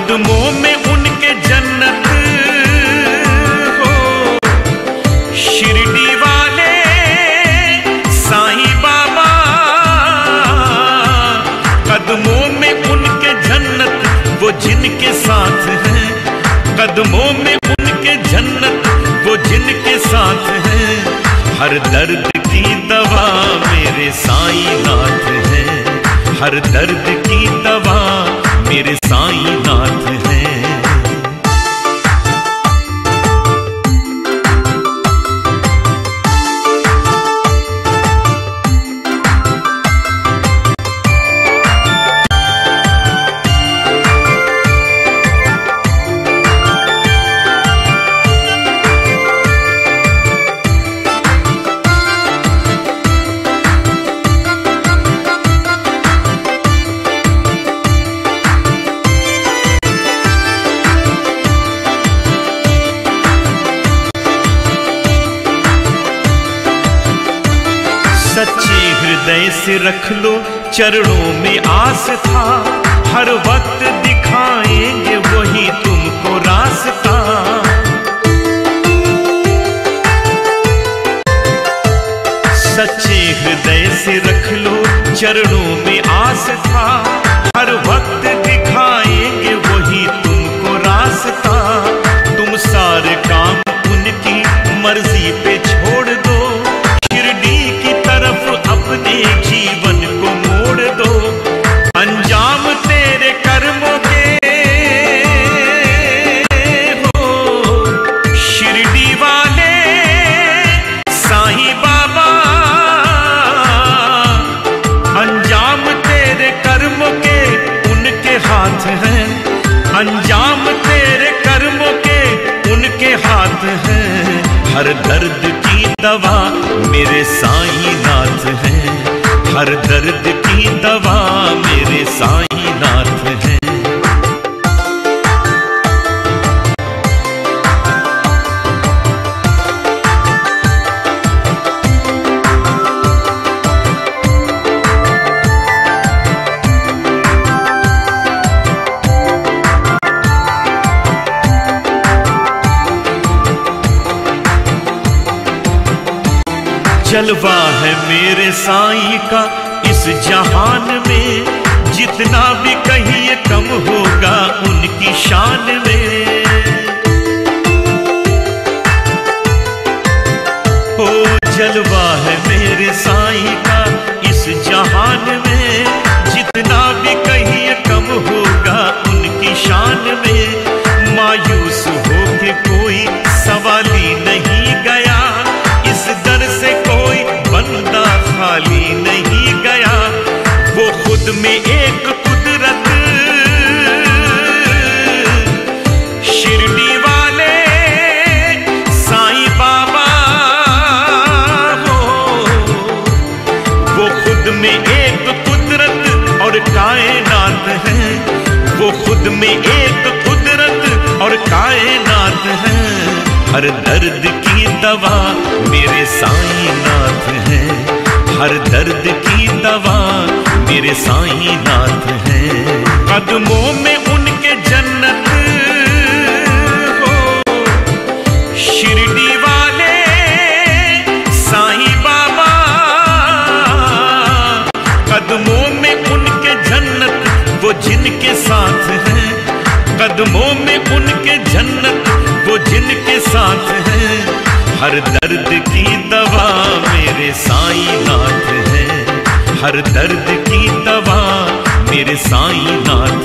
कदमों में उनके जन्नत हो। शिरडी वाले साईं बाबा, कदमों में उनके जन्नत वो जिनके साथ हैं। कदमों में उनके जन्नत वो जिनके साथ हैं। हर दर्द की दवा मेरे साईं नाथ हैं। हर दर्द की दवा मेरे साईं नाथ हैं। सच्चे हृदय से रख लो चरणों में आस्था। हर वक्त दिखाएंगे वही तुमको रास्ता। सच्चे हृदय से रख लो चरणों में आस्था। हर वक्त दिखाएंगे वही तुमको रास्ता। तुम सारे काम उनकी मर्जी पे छोड़ दो। शिरडी की तरफ अपने जीवन को मोड़ दो। अंजाम तेरे कर्मों के हो। शिरडी वाले साईं बाबा, अंजाम तेरे कर्मों के उनके हाथ हैं। अंजाम तेरे कर्मों के उनके हाथ हैं। हर दर्द की दवा मेरे साईं नाथ हैं। हर दर्द की दवा मेरे साईं नाथ हैं। जलवा है मेरे साईं का इस जहान में। जितना भी कहिए कम होगा उनकी शान में। ओ जलवा है मेरे साईं का इस जहान में। जितना भी कहिए कम होगा उनकी शान में। मायूस होके कोई सवाल ही नहीं गया। इस दर से कोई बंदा खाली नहीं गया। वो खुद में एक कुदरत। शिरडी वाले साईं बाबा हो। वो खुद में एक कुदरत और कायनात है। वो खुद में एक कुदरत और कायनात है। हर दर्द की दवा मेरे साईं नाथ हैं। हर दर्द की दवा मेरे साईं नाथ हैं। कदमों में उनके जन्नत हो। शिरडी वाले साईं बाबा, कदमों में उनके जन्नत वो जिनके साथ हैं। कदमों में उनके जन्नत वो जिनके साथ हैं। हर दर्द की दवा मेरे साईं नाथ हैं। हर दर्द की दवा मेरे साईं नाथ